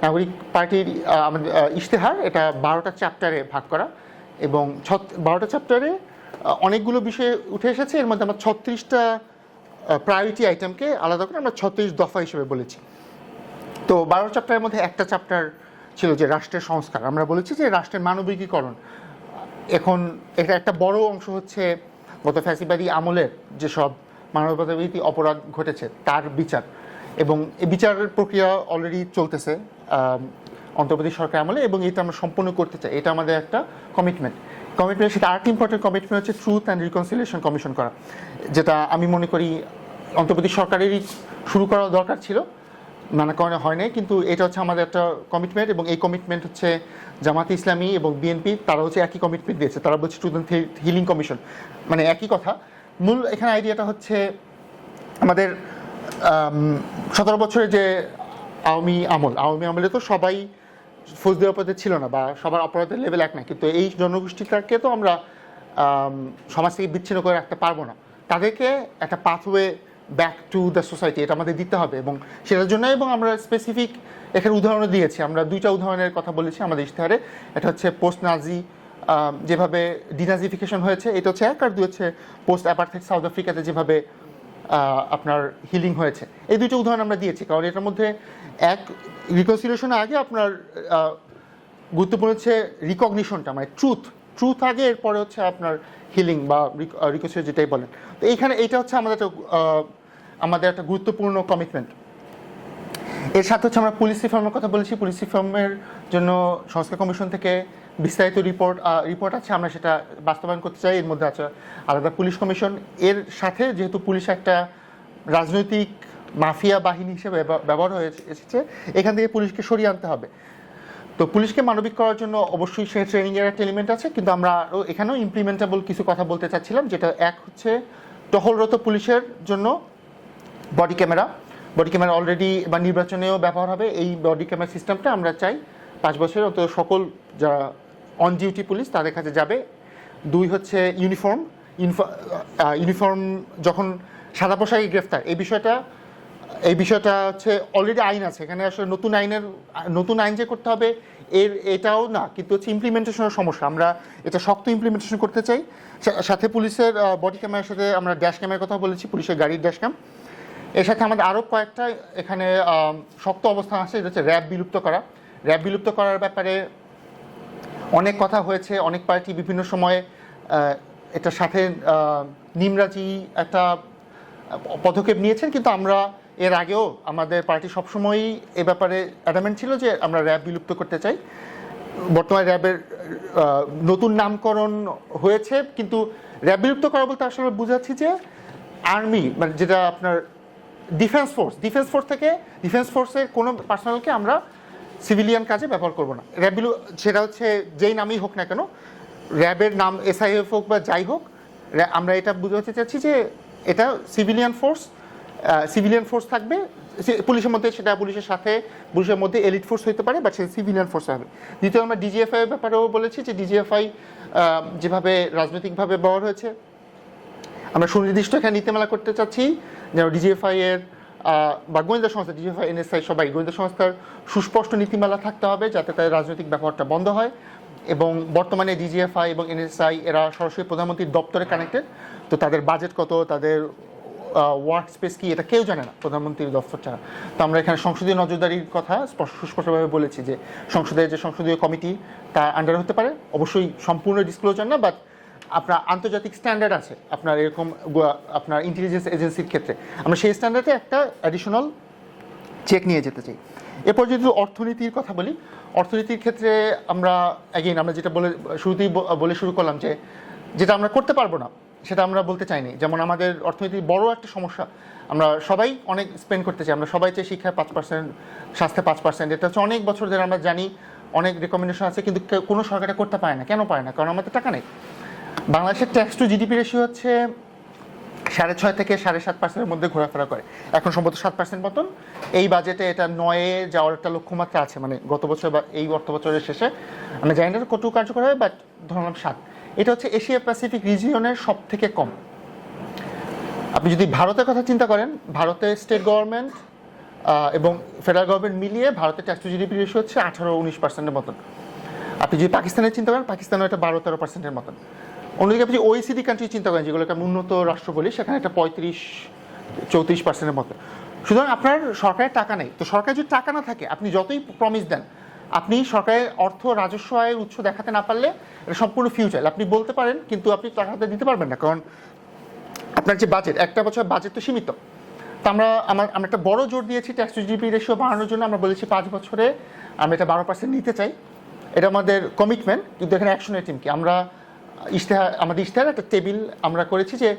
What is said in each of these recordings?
নাগরিক পার্টির আমাদের ইশতেহার এটা 12টা চ্যাপ্টারে ভাগ করা, এবং 12টা চ্যাপ্টারে অনেকগুলো বিষয় উঠে এসেছে। এর মধ্যে আমরা 36টা প্রায়োরিটি আইটেমকে আলাদা করে আমরা 36 দফা হিসেবে বলেছি। তো 12 চ্যাপ্টারের মধ্যে একটা চ্যাপ্টার ছিল যে রাষ্ট্রের সংস্কার। আমরা বলেছি যে রাষ্ট্রের মানবিকীকরণ, এখন এটা একটা বড় অংশ হচ্ছে গত ফ্যাসিবাদী আমলের যেসব মানবতাবিরোধী অপরাধ ঘটেছে তার বিচার, এবং এই বিচারের প্রক্রিয়া অলরেডি চলতেছে অন্তর্বর্তী সরকার আমলে, এবং এটা আমরা সম্পূর্ণ করতে চাই। এটা আমাদের একটা কমিটমেন্ট। সেটা আরেকটি ইম্পর্টেন্ট কমিটমেন্ট হচ্ছে ট্রুথ অ্যান্ড রিকনসিলিয়েশন কমিশন করা, যেটা আমি মনে করি অন্তর্বর্তী সরকারেরই শুরু করা দরকার ছিল, নানা কারণে হয় নাই, কিন্তু এটা হচ্ছে আমাদের একটা কমিটমেন্ট। এবং এই কমিটমেন্ট হচ্ছে জামাতে ইসলামী এবং বিএনপি তারা হচ্ছে একই কমিটমেন্ট দিয়েছে। তারা বলছে ট্রুথ অ্যান্ড হিলিং কমিশন, মানে একই কথা। মূল এখানে আইডিয়াটা হচ্ছে আমাদের 17 বছরের যে আওয়ামী আমলে তো সবাই ফৌজদারি অপরাধে ছিল না, বা সবার অপরাধের লেভেল এক না, কিন্তু এই জনগোষ্ঠীটাকে তো আমরা সমাজ থেকে বিচ্ছিন্ন করে রাখতে পারবো না। তাদেরকে একটা pathway back to the society এটা আমাদের দিতে হবে, এবং সেটার জন্য এবং আমরা স্পেসিফিক এখানে উদাহরণও দিয়েছি। আমরা 2টা উদাহরণের কথা বলেছি আমাদের ইশতেহারে। এটা হচ্ছে পোস্ট নাজি যেভাবে ডিনাজিফিকেশন হয়েছে, এটা হচ্ছে এক, আর 2 হচ্ছে পোস্ট অ্যাপার্থাইড সাউথ আফ্রিকাতে যেভাবে আপনার হিলিং হয়েছে। এই 2টা উদাহরণ আমরা দিয়েছি, কারণ এটার মধ্যে এক রিকনসিলিয়েশনের আগে আপনার গুরুত্বপূর্ণ হচ্ছে রিকগনিশনটা, মানে ট্রুথ আগে, এরপরে হচ্ছে আপনার হিলিং বা রিকনসিলিয়েশন যেটাই বলেন। তো এইখানে এইটা হচ্ছে আমাদের একটা গুরুত্বপূর্ণ কমিটমেন্ট। এর সাথে হচ্ছে আমরা পুলিশ রিফর্মের কথা বলেছি। পুলিশ রিফর্মের জন্য সংস্কার কমিশন থেকে বিস্তারিত রিপোর্ট আছে, আমরা সেটা বাস্তবায়ন করতে চাই। এর মধ্যে আছে আলাদা পুলিশ কমিশন। এর সাথে যেহেতু পুলিশ একটা রাজনৈতিক মাফিয়া বাহিনী হিসেবে ব্যবহার হয়ে এসেছে, এখান থেকে পুলিশকে সরিয়ে আনতে হবে। তো পুলিশকে মানবিক করার জন্য অবশ্যই সে ট্রেনিংয়ের একটা এলিমেন্ট আছে, কিন্তু আমরা এখানেও ইমপ্লিমেন্টেবল কিছু কথা বলতে চাচ্ছিলাম, যেটা এক হচ্ছে টহলরত পুলিশের জন্য বডি ক্যামেরা অলরেডি বা নির্বাচনেও ব্যবহার হবে। এই বডি ক্যামেরা সিস্টেমটা আমরা চাই 5 বছরের অন্তত সকল যারা অন ডিউটি পুলিশ তাদের কাছে যাবে। 2 হচ্ছে ইউনিফর্ম যখন সাদা পোশাকে গ্রেফতার, এই বিষয়টা হচ্ছে অলরেডি আইন আছে। এখানে আসলে নতুন আইন যে করতে হবে এটাও না, কিন্তু হচ্ছে ইমপ্লিমেন্টেশনের সমস্যা। আমরা এটা শক্ত ইমপ্লিমেন্টেশন করতে চাই। সাথে পুলিশের বডি ক্যামেরার সাথে আমরা ড্যাশ ক্যামেরার কথা বলেছি, পুলিশের গাড়ির ড্যাশ ক্যাম। এর সাথে আমাদের আরও কয়েকটা এখানে শক্ত অবস্থান আছে, এটা হচ্ছে র্যাব বিলুপ্ত করার ব্যাপারে অনেক কথা হয়েছে। অনেক পার্টি বিভিন্ন সময়ে এটার সাথে নিমরাজি একটা পদক্ষেপ নিয়েছেন, কিন্তু আমরা এর আগেও আমাদের পার্টি সবসময়ই এ ব্যাপারে অ্যাডামেন্ট ছিল যে আমরা র্যাব বিলুপ্ত করতে চাই। বর্তমানে র্যাবের নতুন নামকরণ হয়েছে, কিন্তু র্যাব বিলুপ্ত করা বলতে আসলে বুঝাচ্ছি যে আর্মি, মানে যেটা আপনার ডিফেন্স ফোর্সের কোনো পার্সোনালকে আমরা সিভিলিয়ান কাজে ব্যবহার করব না। সেটা হচ্ছে যেই নামই হোক না কেন, র্যাবের নাম SIF হোক বা যাই হোক, আমরা এটা বুঝাতে চাচ্ছি যে এটা সিভিলিয়ান ফোর্স থাকবে পুলিশের মধ্যে। সেটা পুলিশের মধ্যে এলিট ফোর্স হতে পারে, বা সে সিভিলিয়ান ফোর্স হবে। দ্বিতীয়, আমরা DGFI এর ব্যাপারেও বলেছি যে DGFI যেভাবে রাজনৈতিকভাবে ব্যবহার হয়েছে, আমরা সুনির্দিষ্ট এখানে নীতিমালা করতে চাচ্ছি যেন DGFI এর বা গোয়েন্দা সংস্থা DGFI NSI সবাই গোয়েন্দা সংস্থার সুস্পষ্ট নীতিমালা থাকতে হবে, যাতে তাদের রাজনৈতিক ব্যবহারটা বন্ধ হয়। এবং বর্তমানে DGFI এবং NSI এরা সরাসরি প্রধানমন্ত্রীর দপ্তরে কানেক্টেড, তো তাদের বাজেট কত, তাদের ওয়ার্ক স্পেস কি, এটা কেউ জানে না প্রধানমন্ত্রীর দপ্তর ছাড়া। তো আমরা এখানে সংসদীয় নজরদারির কথা সুস্পষ্টভাবে বলেছি যে সংসদের যে সংসদীয় কমিটি তার আন্ডারে হতে পারে, অবশ্যই সম্পূর্ণ ডিসক্লোজার না, বাট আপনার আন্তর্জাতিক স্ট্যান্ডার্ড আছে আপনার এরকম আপনার ইন্টেলিজেন্স এজেন্সির ক্ষেত্রে, আমরা সেই স্ট্যান্ডার্ডে একটা অ্যাডিশনাল চেক নিয়ে যেতে চাই। এরপর যদি অর্থনীতির কথা বলি, অর্থনীতির ক্ষেত্রে আমরা যেটা শুরুতেই বলে শুরু করলাম যে যেটা আমরা করতে পারবো না সেটা আমরা বলতে চাইনি। যেমন আমাদের অর্থনীতির বড় একটা সমস্যা, আমরা সবাই অনেক স্পেন্ড করতে চাই, আমরা সবাই চাই শিক্ষায় 5%, স্বাস্থ্যে 5%। এটা হচ্ছে অনেক বছর ধরে আমরা জানি, অনেক রেকমেন্ডেশন আছে, কিন্তু কোনো সরকার এটা করতে পারে না। কেন পারে না? কারণ আমাদের টাকা নেই। বাংলাদেশের ট্যাক্স টু জিডিপি রেশিও হচ্ছে 6.5 থেকে 7.5%-এর মধ্যে ঘোরাফেরা করে, এখন সম্ভবত 7% মতন। এই বাজেটে এটা 9-এ যাওয়ার একটা লক্ষ্যমাত্রা আছে, মানে গত বছর বা এই অর্থ বছরের শেষে। আমি জানি না কত কার্যকর হবে, বাট ধরলাম 7। এটা হচ্ছে এশিয়া প্যাসিফিক রিজিয়নের সব থেকে কম। আপনি যদি ভারতের কথা চিন্তা করেন, ভারতের স্টেট গভর্নমেন্ট এবং ফেডারেল গভর্নমেন্ট মিলিয়ে ভারতের ট্যাক্স টু জিডিপি রেশিও হচ্ছে 18-19%-এর মতন। আপনি যদি পাকিস্তানের চিন্তা করেন, পাকিস্তানও এটা 12-13%-এর মতন। অন্যদিকে আপনি যদি OECD কান্ট্রি চিন্তা করেন, যেগুলোকে আমি উন্নত রাষ্ট্র বলি, সেখানে একটা 35-34%-এর মতো। সুতরাং আপনার সরকারের টাকা নেই, তো সরকারের যদি টাকা না থাকে, আপনি যতই প্রমিস দেন, আপনি সরকারের অর্থ রাজস্ব আয়ের উৎস দেখাতে না পারলে এটা সম্পূর্ণ ফিউচার। আপনি বলতে পারেন কিন্তু আপনি টাকাটা দিতে পারবেন না, কারণ আপনার যে বাজেট, একটা বছর বাজেট তো সীমিত। তো আমরা একটা বড় জোর দিয়েছি ট্যাক্স টু জিডিপি রেশিও বাড়ানোর জন্য। আমরা বলেছি 5 বছরে আমরা এটা 12% নিতে চাই, এটা আমাদের কমিটমেন্ট। কিন্তু এখানে অ্যাকশনের টিম কি, আমরা আমাদের ইশতেহার একটা টেবিল আমরা করেছি যে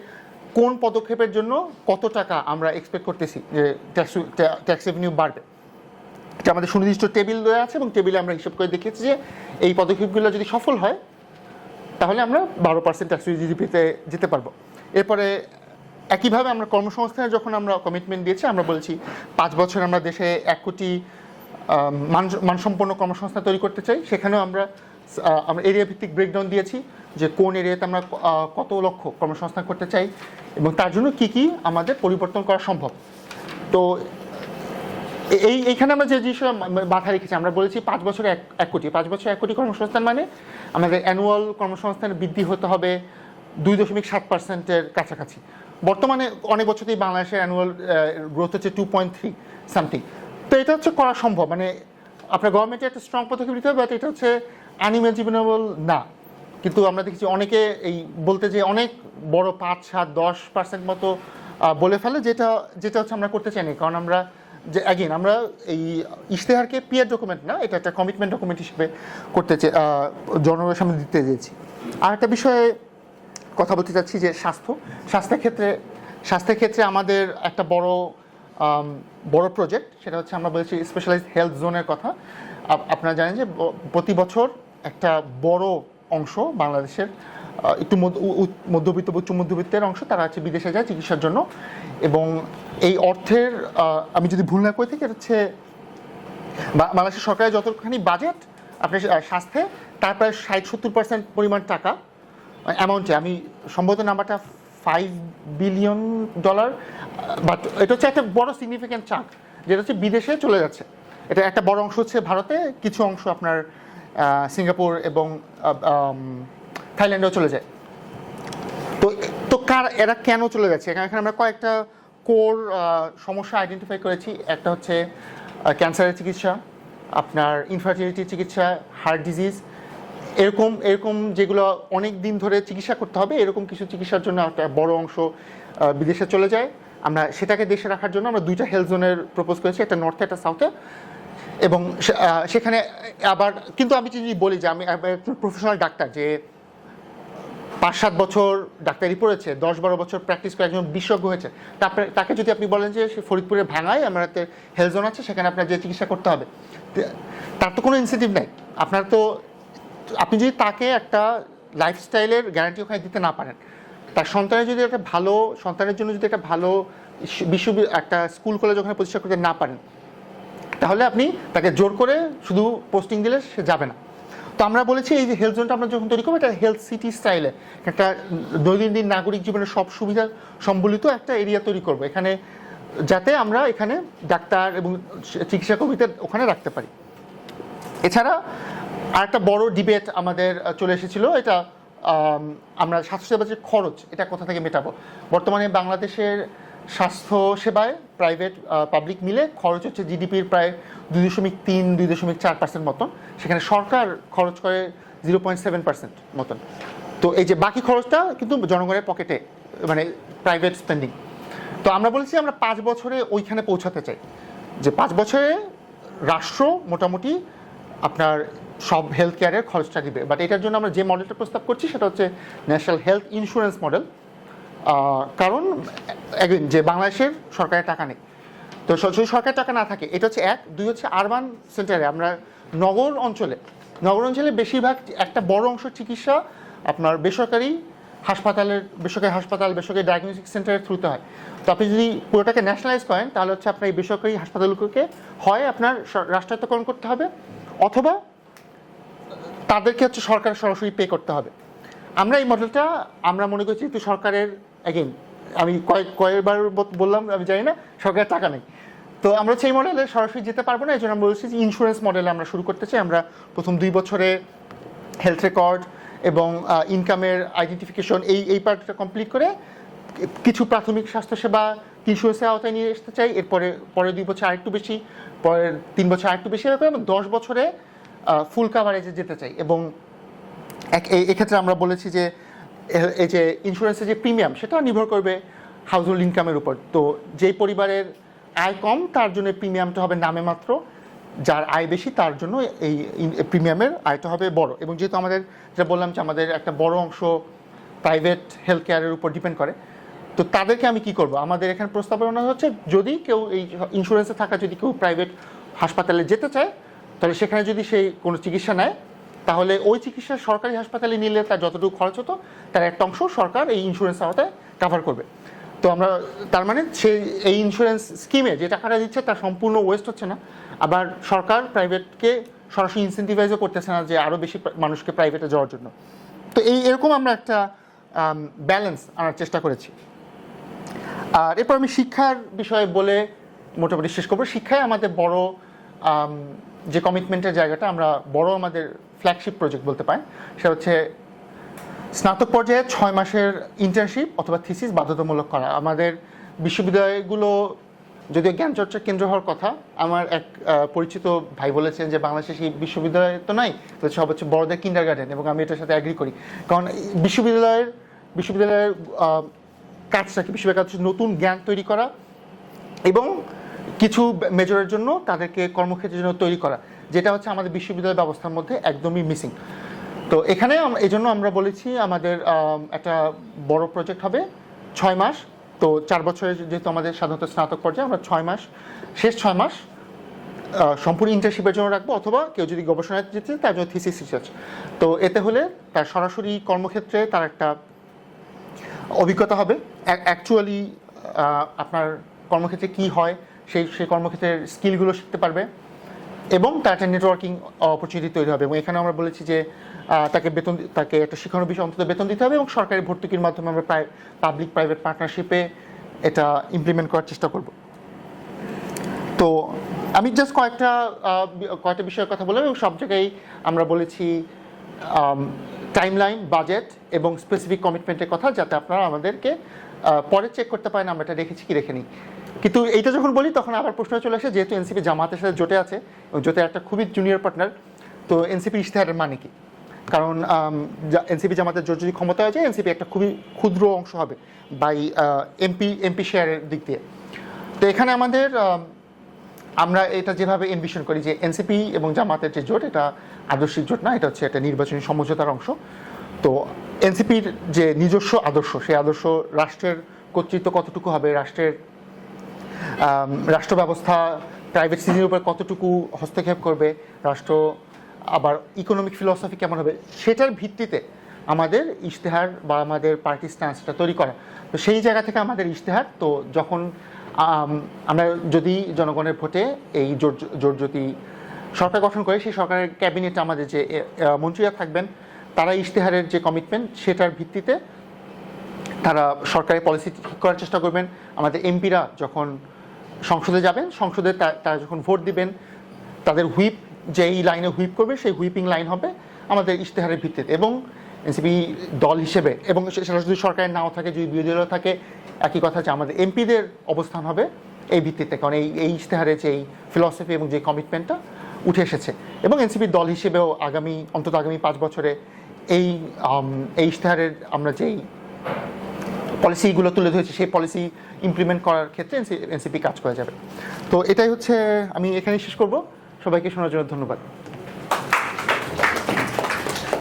কোন পদক্ষেপের জন্য কত টাকা আমরা এক্সপেক্ট করতেছি যে ট্যাক্স রেভিনিউ বাড়বে। এটা আমাদের সুনির্দিষ্ট টেবিল দেওয়া আছে এবং টেবিলে আমরা হিসাব করে দেখিয়েছি যে এই পদক্ষেপগুলো যদি সফল হয় তাহলে আমরা 12% ট্যাক্স টু জিডিপিতে যেতে পারবো। এরপরে একইভাবে আমরা কর্মসংস্থানের যখন আমরা কমিটমেন্ট দিয়েছি, আমরা বলেছি 5 বছর আমরা দেশে 1 কোটি মানসম্পন্ন কর্মসংস্থান তৈরি করতে চাই। সেখানেও আমরা এরিয়া ভিত্তিক ব্রেকডাউন দিয়েছি যে কোন এরিয়াতে আমরা কত লক্ষ কর্মসংস্থান করতে চাই এবং তার জন্য কি কি আমাদের পরিবর্তন করা সম্ভব। তো এইখানে আমরা যে জিনিসটা মাথায় রেখেছি, আমরা বলেছি 5 বছরে 1 কোটি, 5 বছরে 1 কোটি কর্মসংস্থান মানে আমাদের অ্যানুয়াল কর্মসংস্থানের বৃদ্ধি হতে হবে 2.7%-এর কাছাকাছি। বর্তমানে অনেক বছরতেই বাংলাদেশের অ্যানুয়াল গ্রোথ হচ্ছে 2.3 সামথিং। তো এটা হচ্ছে করা সম্ভব, মানে আপনার গভর্নমেন্টের একটা স্ট্রং পদক্ষেপ নিতে হবে, বাট এটা হচ্ছে আনইমাজিনেবল না। কিন্তু আমরা দেখেছি অনেকে এই বলতে যে অনেক বড় 5-7-10% মতো বলে ফেলে, যেটা হচ্ছে আমরা করতে চাই না। কারণ আমরা যে অ্যাগেন আমরা এই ইশতেহারকে পিয়ার ডকুমেন্ট না, এটা একটা কমিটমেন্ট ডকুমেন্ট হিসেবে করতে চাই, জনগণের সামনে দিতে চেয়েছি। আর একটা বিষয়ে কথা বলতে চাচ্ছি যে স্বাস্থ্যের ক্ষেত্রে আমাদের একটা বড় প্রজেক্ট, সেটা হচ্ছে আমরা বলেছি স্পেশালাইজড হেলথ জোনের কথা। আপনারা জানেন যে প্রতি বছর একটা বড় অংশ বাংলাদেশের একটু মধ্যবিত্ত উচ্চ মধ্যবিত্তের অংশ তারা হচ্ছে বিদেশে যায় চিকিৎসার জন্য, এবং এই অর্থের আমি যদি ভুল না করে থাকি, এটা হচ্ছে বাংলাদেশের সরকারের যতখানি বাজেট আপনার স্বাস্থ্যে, তার প্রায় 60-70% পরিমাণ টাকা অ্যামাউন্টে, আমি সম্ভবত নাম্বারটা $5 বিলিয়ন, বাট এটা হচ্ছে একটা বড় সিগনিফিক্যান্ট চাঙ্ক যেটা হচ্ছে বিদেশে চলে যাচ্ছে। এটা একটা বড় অংশ হচ্ছে ভারতে, কিছু অংশ আপনার সিঙ্গাপুর এবং থাইল্যান্ডেও চলে যায়। তো এরা কেন চলে যাচ্ছে, এখানে আমরা কয়েকটা কোর সমস্যা আইডেন্টিফাই করেছি। একটা হচ্ছে ক্যান্সারের চিকিৎসা, আপনার ইনফার্টিলিটির চিকিৎসা, হার্ট ডিজিজ, এরকম যেগুলো অনেক দিন ধরে চিকিৎসা করতে হবে, এরকম কিছু চিকিৎসার জন্য একটা বড় অংশ বিদেশে চলে যায়। আমরা সেটাকে দেশে রাখার জন্য আমরা 2টা হেলথ জোনের প্রপোজ করেছি, একটা নর্থে একটা সাউথে। এবং সেখানে আবার কিন্তু আমি যদি বলি যে আমি একজন প্রফেশনাল ডাক্তার, যে 5-7 বছর ডাক্তারি পড়েছে, 10-12 বছর প্র্যাকটিস করে একজন বিশেষজ্ঞ হয়েছে, তাকে যদি আপনি বলেন যে ফরিদপুরে ভাঙায় আমার হাতে হেলথ জোন আছে, সেখানে আপনার যে চিকিৎসা করতে হবে, তার তো কোনো ইনসেন্টিভ নাই। আপনি যদি তাকে একটা লাইফস্টাইলের গ্যারান্টি ওখানে দিতে না পারেন, তার সন্তানের জন্য যদি একটা ভালো একটা স্কুল কলেজ ওখানে প্রতিষ্ঠা করতে না পারেন, তাহলে আপনি তাকে জোর করে শুধু পোস্টিং দিলে সে যাবে না। তো আমরা বলেছি এই যে হেলথ জোনটা আমরা যখন তৈরি করবো, এটা হেলথ সিটি স্টাইলে একটা দৈনন্দিন নাগরিক জীবনের সব সুবিধা সম্বলিত একটা এরিয়া তৈরি করবো এখানে, যাতে আমরা এখানে ডাক্তার এবং চিকিৎসা কর্মীদের ওখানে রাখতে পারি। এছাড়া আরেকটা বড় ডিবেট আমাদের চলে এসেছিল, এটা আমরা স্বাস্থ্যসেবার যে খরচ, এটা কোথা থেকে মেটাবো। বর্তমানে বাংলাদেশের স্বাস্থ্য সেবায় প্রাইভেট পাবলিক মিলে খরচ হচ্ছে জিডিপির প্রায় 2.3-2.4% মতন, সেখানে সরকার খরচ করে 0.7% মতন। তো এই যে বাকি খরচটা কিন্তু জনগণের পকেটে, মানে প্রাইভেট স্পেন্ডিং। তো আমরা বলেছি আমরা 5 বছরে ওইখানে পৌঁছাতে চাই, যে 5 বছরে রাষ্ট্র মোটামুটি আপনার সব হেলথ কেয়ারের খরচটা দিবে। বাট এটার জন্য আমরা যে মডেলটা প্রস্তাব করছি সেটা হচ্ছে ন্যাশনাল হেলথ ইন্স্যুরেন্স মডেল। কারণ যে বাংলাদেশের সরকারের টাকা নেই, তো যদি সরকারের টাকা না থাকে, এটা হচ্ছে 1। 2 হচ্ছে আরবান সেন্টারে, আমরা নগর অঞ্চলে বেশিরভাগ একটা বড় অংশ চিকিৎসা আপনার বেসরকারি হাসপাতাল, বেসরকারি ডায়াগনস্টিক সেন্টারের থ্রুতে হয়। তো আপনি যদি পুরোটাকে ন্যাশনালাইজ করেন, তাহলে হচ্ছে আপনার এই বেসরকারি হাসপাতালগুলোকে হয় আপনার রাষ্ট্রায়ত্তকরণ করতে হবে, অথবা তাদেরকে হচ্ছে সরকার সরাসরি পে করতে হবে। আমরা এই মডেলটা আমরা মনে করছি একটু সরকারের, অ্যাগেন আমি কয়েকবার বললাম, আমি জানি না, সরকারের টাকা নেই, তো আমরা সেই মডেলে সরাসরি যেতে পারবো না, এই জন্য আমরা বলছি যে ইন্স্যুরেন্স মডেলে আমরা শুরু করতে চাই। আমরা প্রথম 2 বছরে হেলথ রেকর্ড এবং ইনকামের আইডেন্টিফিকেশন এই পার্টটা কমপ্লিট করে কিছু প্রাথমিক স্বাস্থ্যসেবা ইন্স্যুরেন্সের আওতায় নিয়ে আসতে চাই। এরপরে পরের 2 বছর আরেকটু বেশি, পরের 3 বছর আরেকটু বেশি, এরকম 10 বছরে ফুল কাভারেজে যেতে চাই। এবং এক্ষেত্রে আমরা বলেছি যে এই যে ইন্স্যুরেন্সের যে প্রিমিয়াম সেটা নির্ভর করবে হাউস হোল্ড ইনকামের উপর। তো যেই পরিবারের আয় কম তার জন্য প্রিমিয়ামটা হবে নামে মাত্র, যার আয় বেশি তার জন্য এই প্রিমিয়ামের আয়টা হবে বড়। এবং যেহেতু আমাদের যেটা বললাম যে আমাদের একটা বড় অংশ প্রাইভেট হেলথ কেয়ারের উপর ডিপেন্ড করে, তো তাদেরকে আমি কি করব, আমাদের এখানে প্রস্তাবনা হচ্ছে যদি কেউ এই ইন্স্যুরেন্সে থাকা যদি কেউ প্রাইভেট হাসপাতালে যেতে চায়, তাহলে সেখানে যদি সেই কোনো চিকিৎসা নেয়, তাহলে ওই চিকিৎসা সরকারি হাসপাতালে নিলে তার যতটুকু খরচ হতো তার একটা অংশ সরকার এই ইন্স্যুরেন্স আওতায় কাভার করবে। তো আমরা তার মানে সেই এই ইন্স্যুরেন্স স্কিমে যে টাকাটা দিচ্ছে তার সম্পূর্ণ ওয়েস্ট হচ্ছে না, আবার সরকার প্রাইভেটকে সরাসরি ইনসেন্টিভাইজও করতেছে না যে আরও বেশি মানুষকে প্রাইভেটে যাওয়ার জন্য। তো এরকম আমরা একটা ব্যালেন্স আনার চেষ্টা করেছি। আর এরপর আমি শিক্ষার বিষয়ে বলে মোটামুটি শেষ করবো। শিক্ষায় আমাদের বড় যে কমিটমেন্টের জায়গাটা, আমরা বড় আমাদের ফ্ল্যাগশিপ প্রজেক্ট বলতে পারেন, সেটা হচ্ছে স্নাতক পর্যায়ে 6 মাসের ইন্টার্নশিপ অথবা থিসিস বাধ্যতামূলক করা। আমাদের বিশ্ববিদ্যালয়গুলো যদিও জ্ঞান চর্চার কেন্দ্র হওয়ার কথা, আমার এক পরিচিত ভাই বলেছেন যে বাংলাদেশে সেই বিশ্ববিদ্যালয় তো নাই, তো সব হচ্ছে বড়দের কিন্ডারগার্টেন, এবং আমি এটার সাথে অ্যাগ্রি করি। কারণ বিশ্ববিদ্যালয়ের কাজটা কি, বিশ্ববিদ্যালয়ের কাজ হচ্ছে নতুন জ্ঞান তৈরি করা এবং কিছু মেজরের জন্য তাদেরকে কর্মক্ষেত্রের জন্য তৈরি করা, যেটা হচ্ছে আমাদের বিশ্ববিদ্যালয় ব্যবস্থার মধ্যে একদমই মিসিং। তো এখানে এই জন্য আমরা বলেছি আমাদের একটা বড় প্রজেক্ট হবে 6 মাস। তো 4 বছরের যেহেতু আমাদের সাধারণত স্নাতক পর্যায়ে, আমরা 6 মাস, শেষ 6 মাস সম্পূর্ণ ইন্টার্নশিপের জন্য রাখবো, অথবা কেউ যদি গবেষণায় যেতে তার জন্য থিসিস রিসার্চ। তো এতে হলে তার সরাসরি কর্মক্ষেত্রে তার একটা অভিজ্ঞতা হবে, অ্যাকচুয়ালি আপনার কর্মক্ষেত্রে কি হয় সেই কর্মক্ষেত্রের স্কিলগুলো শিখতে পারবে, এবং তার একটা নেটওয়ার্কিং অপরচুনিটি তৈরি হবে। এবং এখানে আমরা বলেছি যে তাকে একটা শিক্ষানোর বিষয়ে অন্তত বেতন দিতে হবে, এবং সরকারি ভর্তুকির মাধ্যমে আমরা পাবলিক প্রাইভেট পার্টনারশিপে এটা ইমপ্লিমেন্ট করার চেষ্টা করব। তো আমি জাস্ট কয়েকটা বিষয়ের কথা বললাম, এবং সব জায়গায় আমরা বলেছি টাইমলাইন, বাজেট এবং স্পেসিফিক কমিটমেন্টের কথা, যাতে আপনারা আমাদেরকে পরে চেক করতে পারেন আমরা এটা রেখেছি কি রেখেনি। কিন্তু এইটা যখন বলি তখন আবার প্রশ্ন চলে আসে, যেহেতু এনসিপি জামাতের সাথে জোটে আছে এবং জোটে একটা খুবই জুনিয়র পার্টনার, তো এনসিপি ইশতেহারের মানে কি? কারণ এনসিপি জামাতের জোট যদি ক্ষমতা হয়ে যায়, এনসিপি একটা খুবই ক্ষুদ্র অংশ হবে বাই এমপি শেয়ারের দিক দিয়ে। তো এখানে আমরা এটা যেভাবে এনভিশন করি যে এনসিপি এবং জামাতের যে জোট, এটা আদর্শিক জোট না, এটা হচ্ছে একটা নির্বাচনী সমঝোতার অংশ। তো এনসিপির যে নিজস্ব আদর্শ, সেই আদর্শ রাষ্ট্রের কর্তৃত্ব কতটুকু হবে, রাষ্ট্র ব্যবস্থা প্রাইভেট সিজনের উপর কতটুকু হস্তক্ষেপ করবে, রাষ্ট্র আবার ইকোনমিক ফিলসফি কেমন হবে, সেটার ভিত্তিতে আমাদের ইশতেহার বা আমাদের পার্টি স্ট্যান্সটা তৈরি করা। তো সেই জায়গা থেকে আমাদের ইশতেহার, তো যখন আমরা যদি জনগণের ভোটে এই জোট যদি সরকার গঠন করে, সেই সরকারের ক্যাবিনেটে আমাদের যে মন্ত্রীরা থাকবেন, তারা ইশতেহারের যে কমিটমেন্ট সেটার ভিত্তিতে তারা সরকারের পলিসি ঠিক করার চেষ্টা করবেন। আমাদের এমপিরা যখন সংসদে যাবেন, সংসদে তারা যখন ভোট দিবেন, তাদের হুইপ যেই লাইনে হুইপ করবে সেই হুইপিং লাইন হবে আমাদের ইশতেহারের ভিত্তিতে। এবং এনসিপি দল হিসেবে, এবং সেটা যদি সরকারের নাও থাকে, যদি বিরোধী দল থাকে, একই কথা যে আমাদের এমপিদের অবস্থান হবে এই ভিত্তিতে, কারণ এই ইশতেহারে যে ফিলসফি এবং যে কমিটমেন্টটা উঠে এসেছে। এবং এনসিপির দল হিসেবেও অন্তত আগামী 5 বছরে এই ইশতেহারের আমরা যেই পলিসিগুলো তুলে ধরেছি, সেই পলিসি ইমপ্লিমেন্ট করার ক্ষেত্রে এনসিপি কাজ করে যাবে। তো এটাই হচ্ছে, আমি এখানেই শেষ করব। সবাইকে শোনার জন্য ধন্যবাদ।